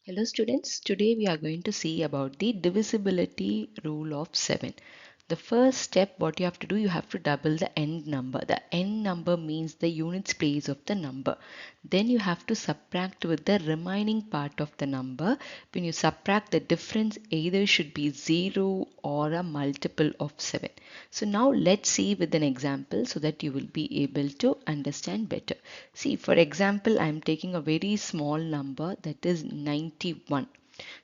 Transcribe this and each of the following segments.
Hello students, today we are going to see about the divisibility rule of 7. The first step what you have to do, you have to double the end number. The end number means the units place of the number. Then you have to subtract with the remaining part of the number. When you subtract, the difference either should be 0 or a multiple of 7. So now let's see with an example so that you will be able to understand better. See, for example, I am taking a very small number, that is 91.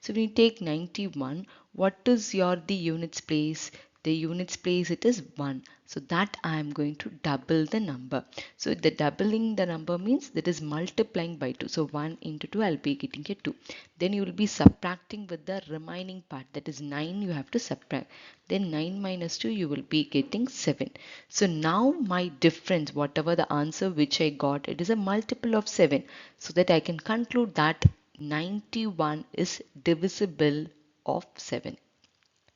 So when you take 91, what is the units place? The units place, it is 1. So that I am going to double the number. So the doubling the number means that is multiplying by 2. So 1 into 2, I'll be getting a 2. Then you will be subtracting with the remaining part, that is 9 you have to subtract. Then 9 minus 2, you will be getting 7. So now my difference, whatever the answer which I got, it is a multiple of 7. So that I can conclude that 91 is divisible of 7.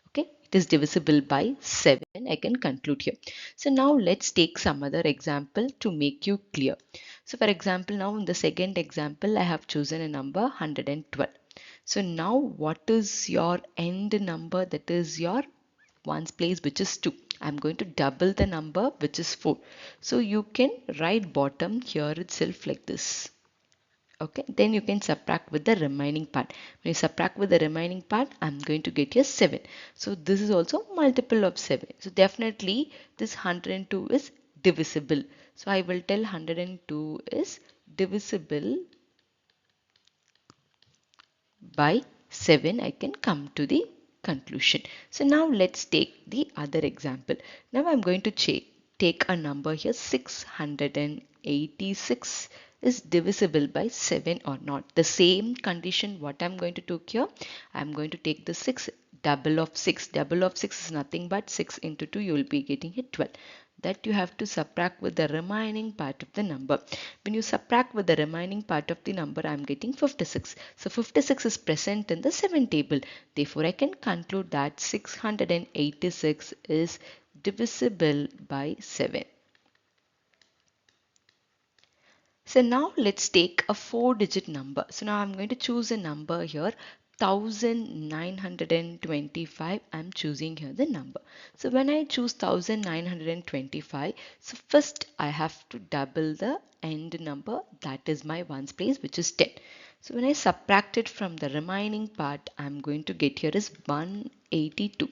Okay, it is divisible by 7. I can conclude here. So now let's take some other example to make you clear. So for example, now in the second example, I have chosen a number 112. So now what is your end number? That is your ones place, which is 2. I'm going to double the number, which is 4. So you can write bottom here itself like this. Okay, then you can subtract with the remaining part. When you subtract with the remaining part, I'm going to get here 7. So this is also multiple of 7. So definitely this 102 is divisible. So I will tell 102 is divisible by 7. I can come to the conclusion. So now let's take the other example. Now I'm going to take a number here, 686 is divisible by 7 or not. The same condition what I'm going to take here, I'm going to take the 6, double of 6. Double of 6 is nothing but 6 into 2, you will be getting it 12. That you have to subtract with the remaining part of the number. When you subtract with the remaining part of the number, I am getting 56. So 56 is present in the 7 table. Therefore, I can conclude that 686 is divisible by 7. So now let's take a 4-digit number. So now I'm going to choose a number here. 1925. I'm choosing here the number. So when I choose 1925, so first I have to double the end number, that is my ones place, which is 10. So when I subtract it from the remaining part, I'm going to get here is 182.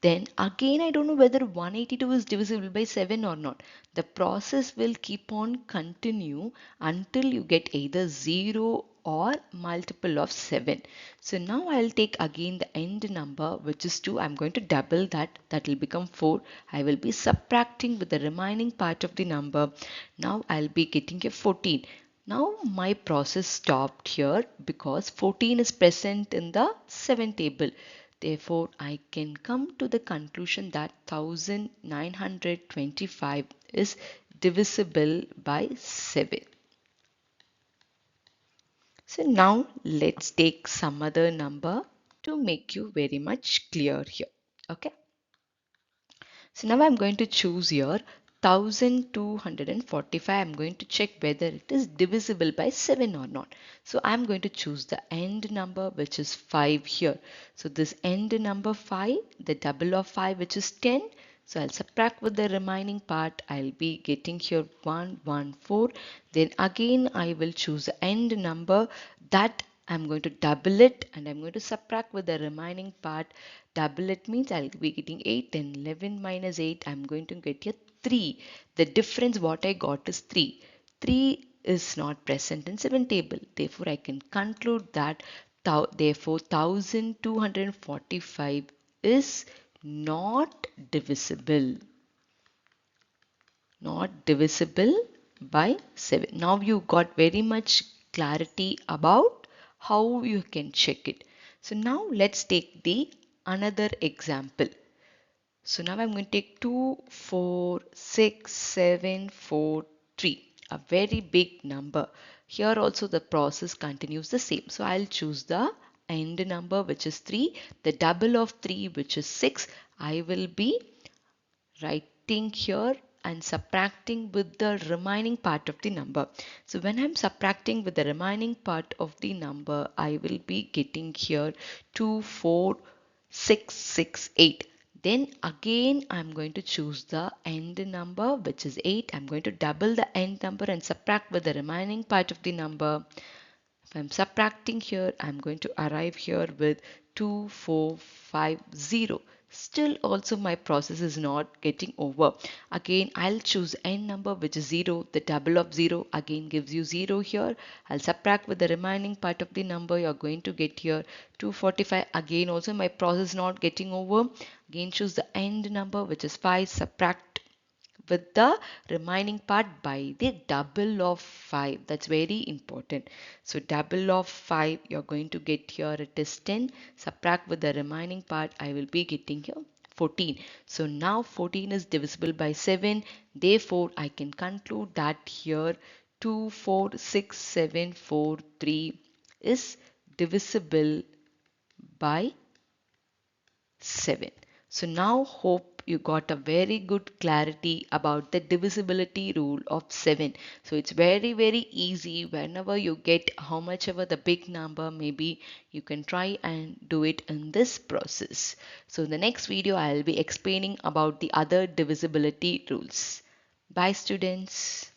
Then again, I don't know whether 182 is divisible by 7 or not. The process will keep on continue until you get either 0 or multiple of 7. So now I'll take again the end number, which is 2. I'm going to double that. That will become 4. I will be subtracting with the remaining part of the number. Now I'll be getting a 14. Now my process stopped here because 14 is present in the 7 table. Therefore, I can come to the conclusion that 1925 is divisible by 7. So now let's take some other number to make you very much clear here. Okay. So now I'm going to choose here 1245. I'm going to check whether it is divisible by 7 or not. So I'm going to choose the end number, which is 5 here. So this end number 5, the double of 5, which is 10. So I'll subtract with the remaining part. I'll be getting here 114. Then again I will choose the end number, that I'm going to double it and I'm going to subtract with the remaining part. Double it means I'll be getting 8. Then 11 minus 8, I'm going to get here 3. The difference what I got is 3. 3 is not present in 7 table. Therefore, I can conclude that therefore 1245 is not divisible. Not divisible by 7. Now you got very much clarity about how you can check it. So now let's take the another example. So now I'm going to take 2, 4, 6, 7, 4, 3. A very big number. Here also the process continues the same. So I'll choose the end number, which is 3. The double of 3, which is 6. I will be writing here and subtracting with the remaining part of the number. So when I'm subtracting with the remaining part of the number, I will be getting here 24668. Then again I'm going to choose the end number, which is 8. I'm going to double the end number and subtract with the remaining part of the number. If I'm subtracting here, I'm going to arrive here with 2450. Still also my process is not getting over. Again, I'll choose n number, which is 0. The double of 0 again gives you 0 here. I'll subtract with the remaining part of the number. You're going to get here 245. Again, also my process not getting over. Again, choose the end number, which is 5. Subtract with the remaining part by the double of 5. That's very important. So double of 5, you're going to get here it is 10. Subtract with the remaining part, I will be getting here 14. So now 14 is divisible by 7. Therefore, I can conclude that here 246743 is divisible by 7. So now hope you got a very good clarity about the divisibility rule of 7. So it's very easy. Whenever you get how much ever the big number maybe, you can try and do it in this process. So in the next video I'll be explaining about the other divisibility rules. Bye students.